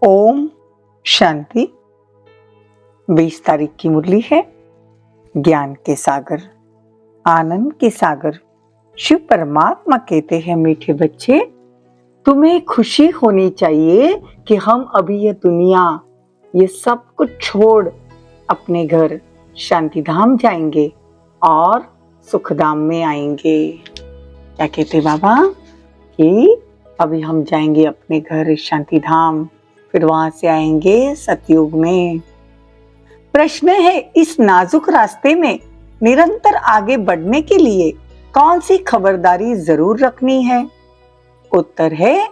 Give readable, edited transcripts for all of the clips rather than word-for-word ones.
ओम शांति। 20 तारीख की मुरली है। ज्ञान के सागर, आनंद के सागर शिव परमात्मा कहते हैं, मीठे बच्चे तुम्हें खुशी होनी चाहिए कि हम अभी ये दुनिया, ये सब कुछ छोड़ अपने घर शांति धाम जाएंगे और सुखधाम में आएंगे। क्या कहते बाबा कि अभी हम जाएंगे अपने घर शांति धाम, फिर वहां से आएंगे सतयुग में। प्रश्न है, इस नाजुक रास्ते में निरंतर आगे बढ़ने के लिए कौन सी खबरदारी जरूर रखनी है? उत्तर है,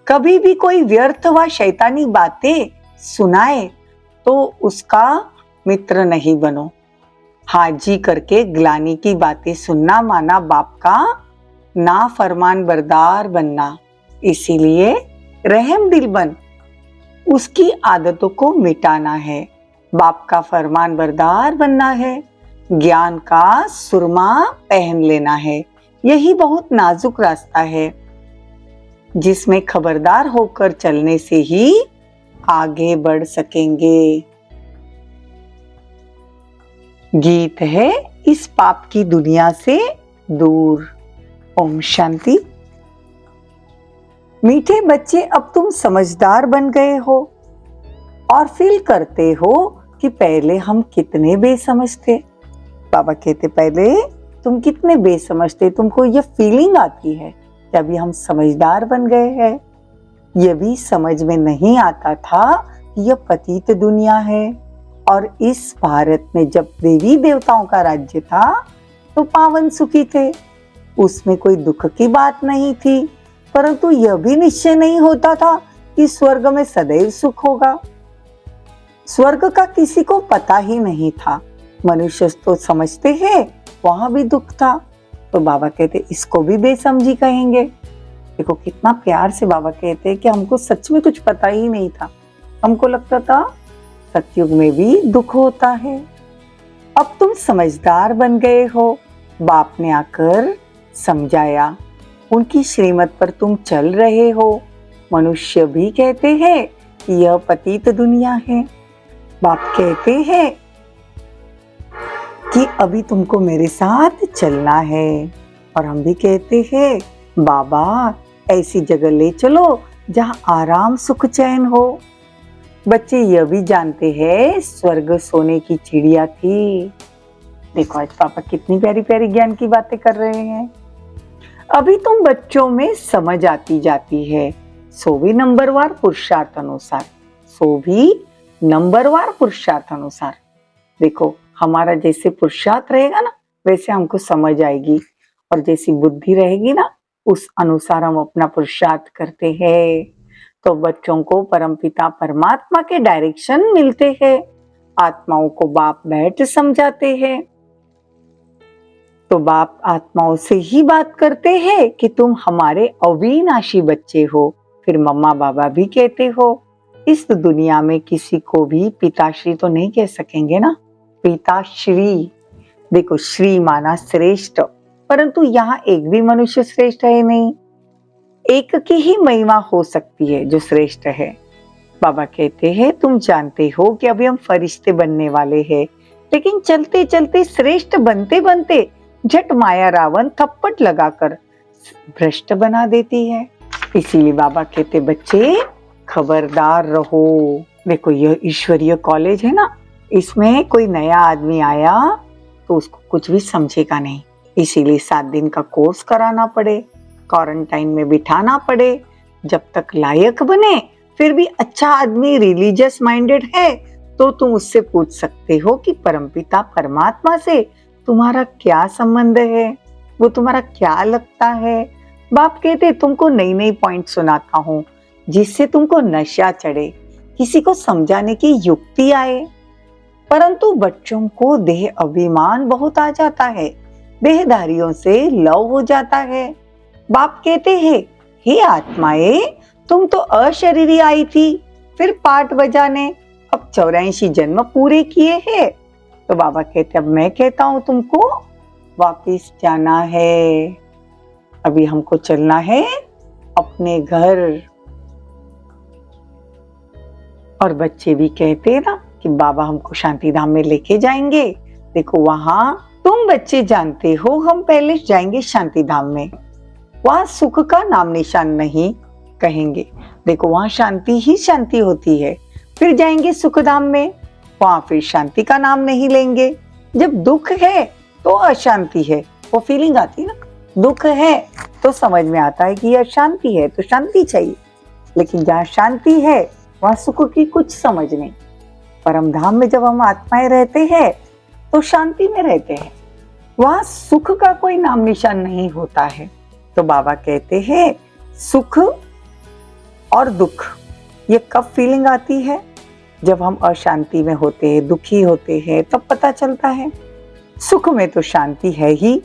कभी भी कोई व्यर्थ व शैतानी बातें सुनाए तो उसका मित्र नहीं बनो। हाजी करके ग्लानी की बातें सुनना माना बाप का ना फरमान बरदार बनना। इसीलिए रहम दिल बन उसकी आदतों को मिटाना है, बाप का फरमान बरदार बनना है, ज्ञान का सुरमा पहन लेना है। यही बहुत नाजुक रास्ता है जिसमें खबरदार होकर चलने से ही आगे बढ़ सकेंगे। गीत है, इस पाप की दुनिया से दूर। ओम शांति। मीठे बच्चे, अब तुम समझदार बन गए हो और फील करते हो कि पहले हम कितने बेसमझ थे। बाबा कहते पहले तुम कितने बेसमझ थे, तुमको यह फीलिंग आती है कि अभी हम समझदार बन गए हैं। यह भी समझ में नहीं आता था कि यह पतित दुनिया है और इस भारत में जब देवी देवताओं का राज्य था तो पावन सुखी थे, उसमें कोई दुख की बात नहीं थी। परंतु यह भी निश्चय नहीं होता था कि स्वर्ग में सदैव सुख होगा। स्वर्ग का किसी को पता ही नहीं था। मनुष्य तो समझते हैं वहां भी दुख था। तो बाबा कहते इसको भी बेसमझी कहेंगे। देखो कितना प्यार से बाबा कहते हैं कि हमको सच में कुछ पता ही नहीं था। हमको लगता था सतयुग में भी दुख होता है। अब तुम समझदार बन गए हो, बाप ने आकर समझाया, उनकी श्रीमत पर तुम चल रहे हो। मनुष्य भी कहते हैं कि यह पतित दुनिया है। बाप कहते हैं कि अभी तुमको मेरे साथ चलना है और हम भी कहते हैं बाबा ऐसी जगह ले चलो जहां आराम सुख चैन हो। बच्चे यह भी जानते हैं स्वर्ग सोने की चिड़िया थी। देखो आज पापा कितनी प्यारी प्यारी ज्ञान की बातें कर रहे हैं। अभी तुम बच्चों में समझ आती जाती है, सो भी नंबरवार पुरुषार्थ अनुसार, सो भी नंबरवार पुरुषार्थ अनुसार। देखो हमारा जैसे पुरुषार्थ रहेगा ना वैसे हमको समझ आएगी, और जैसी बुद्धि रहेगी ना उस अनुसार हम अपना पुरुषार्थ करते हैं। तो बच्चों को परमपिता परमात्मा के डायरेक्शन मिलते हैं। आत्माओं को बाप बैठ समझाते हैं। तो बाप आत्माओं से ही बात करते हैं कि तुम हमारे अविनाशी बच्चे हो। फिर मम्मा बाबा भी कहते हो। इस दुनिया में किसी को भी पिताश्री तो नहीं कह सकेंगे ना, पिताश्री। देखो श्री माना श्रेष्ठ, परंतु यहाँ एक भी मनुष्य श्रेष्ठ है नहीं। एक की ही महिमा हो सकती है जो श्रेष्ठ है। बाबा कहते हैं तुम जानते हो कि अभी हम फरिश्ते बनने वाले हैं, लेकिन चलते चलते श्रेष्ठ बनते बनते झट माया रावण थप्पड़ लगाकर भ्रष्ट बना देती है। इसीलिए बाबा कहते बच्चे खबरदार रहो। देखो यह ईश्वरीय कॉलेज है ना, इसमें कोई नया आदमी आया तो उसको कुछ भी समझेगा नहीं। इसीलिए 7 दिन का कोर्स कराना पड़े, क्वारंटाइन में बिठाना पड़े, जब तक लायक बने। फिर भी अच्छा आदमी रिलीजियस माइंडेड है तो तुम उससे पूछ सकते हो कि परमपिता परमात्मा से तुम्हारा क्या संबंध है, वो तुम्हारा क्या लगता है। बाप कहते तुमको नई नई पॉइंट सुनाता हूँ जिससे तुमको नशा चढ़े, किसी को समझाने की युक्ति आए। परंतु बच्चों को देह अभिमान बहुत आ जाता है, देहधारियों से लव हो जाता है। बाप कहते हैं हे आत्माएं, तुम तो अशरीरी आई थी, फिर पाठ बजाने, अब 84 जन्म पूरे किए हैं। तो बाबा कहते अब मैं कहता हूं तुमको वापिस जाना है। अभी हमको चलना है अपने घर। और बच्चे भी कहते ना कि बाबा हमको शांति धाम में लेके जाएंगे। देखो वहां तुम बच्चे जानते हो हम पहले जाएंगे शांति धाम में, वहां सुख का नाम निशान नहीं कहेंगे। देखो वहां शांति ही शांति होती है। फिर जाएंगे सुख धाम में, वहां फिर शांति का नाम नहीं लेंगे। जब दुख है तो अशांति है, वो फीलिंग आती है ना। दुख है तो समझ में आता है कि ये अशांति है, तो शांति चाहिए। लेकिन जहाँ शांति है वहां सुख की कुछ समझ नहीं। परम धाम में जब हम आत्माएं रहते हैं तो शांति में रहते हैं, वहां सुख का कोई नाम निशान नहीं होता है। तो बाबा कहते हैं सुख और दुख ये कब फीलिंग आती है? जब हम अशांति में होते हैं, दुखी होते हैं, तब पता चलता है। सुख में तो शांति है ही,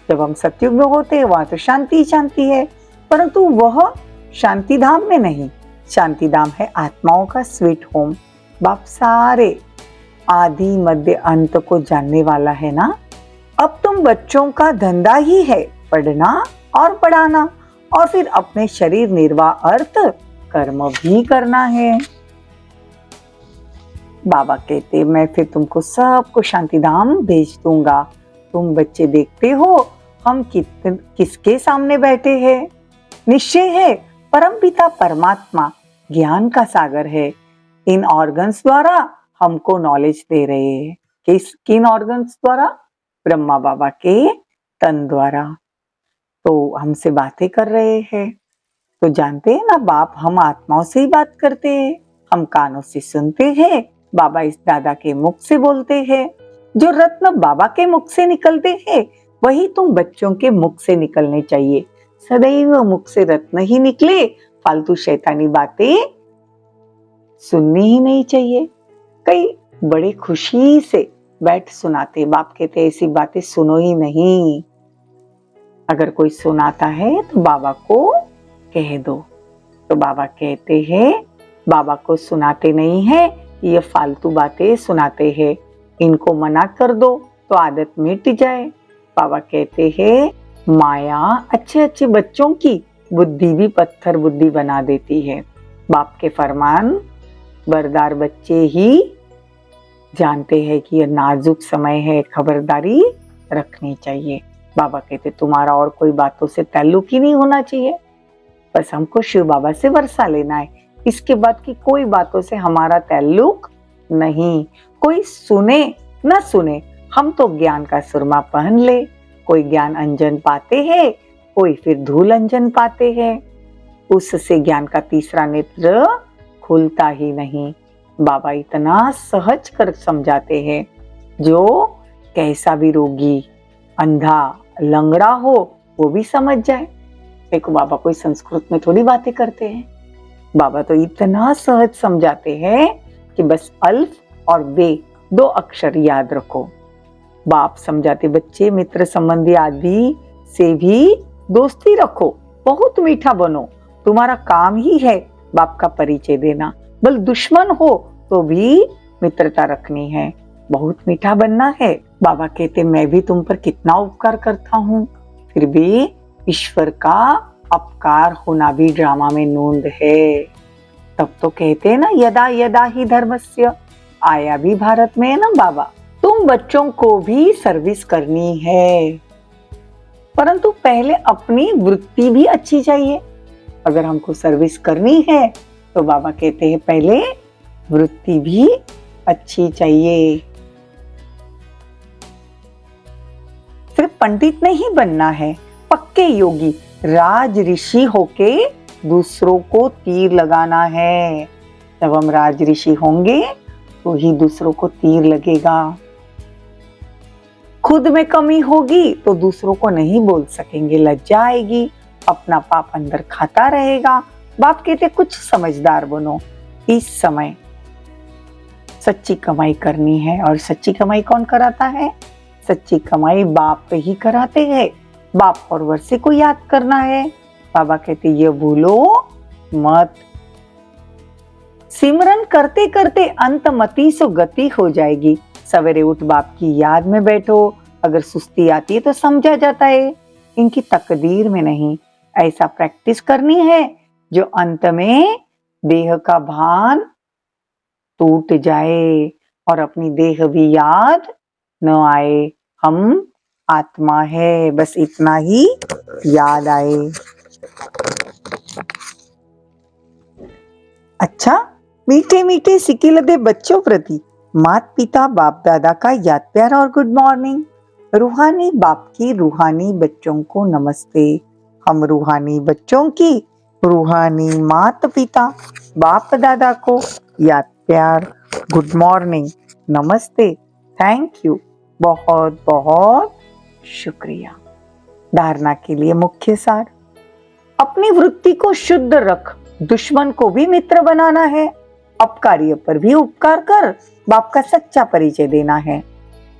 जब हम सतयुग में होते हैं वहां तो शांति ही शांति है, परंतु वह शांति धाम में नहीं। शांति धाम है आत्माओं का स्वीट होम। बाप सारे आदि मध्य अंत को जानने वाला है ना। अब तुम बच्चों का धंधा ही है पढ़ना और पढ़ाना, और फिर अपने शरीर निर्वाह अर्थ कर्म भी करना है। बाबा कहते मैं फिर तुमको सबको शांति धाम भेज दूंगा। तुम बच्चे देखते हो हम किसके सामने बैठे हैं। निश्चय है परमपिता परमात्मा ज्ञान का सागर है। इन ऑर्गन्स द्वारा हमको नॉलेज दे रहे हैं। किन ऑर्गन्स द्वारा? ब्रह्मा बाबा के तन द्वारा। तो हमसे बातें कर रहे हैं। तो जानते हैं ना बाप हम आत्माओं से ही बात करते हैं। हम कानों से सुनते हैं, बाबा इस दादा के मुख से बोलते हैं। जो रत्न बाबा के मुख से निकलते हैं वही तुम बच्चों के मुख से निकलने चाहिए। सदैव मुख से रत्न ही निकले, फालतू शैतानी बातें सुननी ही नहीं चाहिए। कई बड़े खुशी से बैठ सुनाते, बाप कहते ऐसी बातें सुनो ही नहीं। अगर कोई सुनाता है तो बाबा को कह दो। तो बाबा कहते हैं बाबा को सुनाते नहीं है, ये फालतू बातें सुनाते हैं, इनको मना कर दो तो आदत मिट जाए। बाबा कहते हैं माया अच्छे अच्छे बच्चों की बुद्धि भी पत्थर बुद्धि बना देती है। बाप के फरमान बरदार बच्चे ही जानते हैं कि यह नाजुक समय है, खबरदारी रखनी चाहिए। बाबा कहते तुम्हारा और कोई बातों से ताल्लुक ही नहीं होना चाहिए, बस हमको शिव बाबा से वर्षा लेना है। इसके बाद की कोई बातों से हमारा ताल्लुक नहीं। कोई सुने न सुने, हम तो ज्ञान का सुरमा पहन ले। कोई ज्ञान अंजन पाते हैं, कोई फिर धूल अंजन पाते हैं, उससे ज्ञान का तीसरा नेत्र खुलता ही नहीं। बाबा इतना सहज कर समझाते हैं, जो कैसा भी रोगी अंधा लंगड़ा हो वो भी समझ जाए। देखो बाबा कोई संस्कृत में थोड़ी बातें करते हैं, बाबा तो इतना सहज समझाते हैं कि बस अल्फ और बे दो अक्षर याद रखो। बाप समझाते बच्चे मित्र संबंधी आदि से भी दोस्ती रखो, बहुत मीठा बनो। तुम्हारा काम ही है बाप का परिचय देना। बल दुश्मन हो तो भी मित्रता रखनी है, बहुत मीठा बनना है। बाबा कहते मैं भी तुम पर कितना उपकार करता हूँ, फिर भी ईश्वर का अपकार होना भी ड्रामा में नूंद है। तब तो कहते हैं ना यदा यदा ही धर्मस्य, आया भी भारत में है ना बाबा। तुम बच्चों को भी सर्विस करनी है, परंतु पहले अपनी वृत्ति भी अच्छी चाहिए। अगर हमको सर्विस करनी है तो बाबा कहते हैं पहले वृत्ति भी अच्छी चाहिए। सिर्फ पंडित नहीं बनना है, पक्के योगी राज ऋषि होके दूसरों को तीर लगाना है। जब हम राज ऋषि होंगे तो ही दूसरों को तीर लगेगा। खुद में कमी होगी तो दूसरों को नहीं बोल सकेंगे, लज्जा आएगी, अपना पाप अंदर खाता रहेगा। बाप कहते कुछ समझदार बनो, इस समय सच्ची कमाई करनी है। और सच्ची कमाई कौन कराता है? सच्ची कमाई बाप ही कराते हैं। बाप और वर्षे को याद करना है। बाबा कहते ये भूलो मत। सिमरन करते करते अंतमति सो गति हो जाएगी। सवेरे उठ बाप की याद में बैठो। अगर सुस्ती आती है तो समझा जाता है इनकी तकदीर में नहीं। ऐसा प्रैक्टिस करनी है जो अंत में देह का भान टूट जाए और अपनी देह भी याद न आए। हम आत्मा है, बस इतना ही याद आए। अच्छा, मीठे मीठे सिके लदे बच्चों प्रति माता पिता बाप दादा का याद प्यार और गुड मॉर्निंग। रूहानी बाप की रूहानी बच्चों को नमस्ते। हम रूहानी बच्चों की रूहानी माता पिता बाप दादा को याद प्यार, गुड मॉर्निंग, नमस्ते, थैंक यू, बहुत बहुत शुक्रिया। धारणा के लिए मुख्य सार, अपनी वृत्ति को शुद्ध रख, दुश्मन को भी मित्र बनाना है। अपकार्य पर भी उपकार कर, बाप का सच्चा परिचय देना है।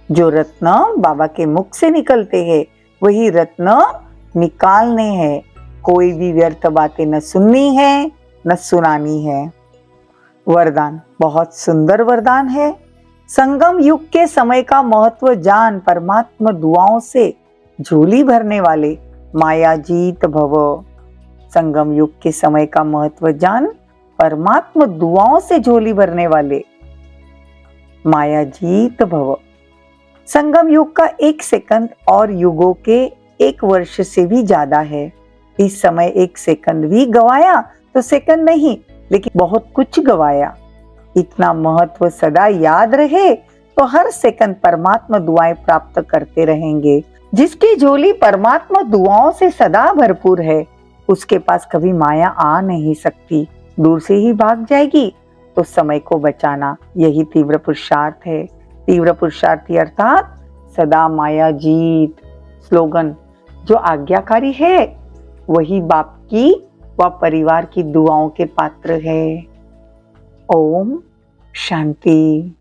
जो रत्न बाबा के मुख से निकलते हैं वही रत्न निकालने हैं। कोई भी व्यर्थ बातें न सुननी है न सुनानी है। वरदान, बहुत सुंदर वरदान है। संगम युग के समय का महत्व जान, परमात्मा दुआओं से झोली भरने वाले माया जीत भव। संगम युग के समय का महत्व जान, परमात्मा दुआओं से झोली भरने वाले माया जीत भव। संगम युग का 1 सेकंड और युगों के 1 वर्ष से भी ज्यादा है। इस समय 1 सेकंड भी गवाया तो सेकंड नहीं, लेकिन बहुत कुछ गवाया। इतना महत्व सदा याद रहे तो हर सेकंड परमात्मा दुआएं प्राप्त करते रहेंगे। जिसकी झोली परमात्मा दुआओं से सदा भरपूर है, उसके पास कभी माया आ नहीं सकती, दूर से ही भाग जाएगी। तो समय को बचाना यही तीव्र पुरुषार्थ है। तीव्र पुरुषार्थी अर्थात सदा माया जीत। स्लोगन, जो आज्ञाकारी है वही बाप की व परिवार की दुआओं के पात्र है। ओम शांति।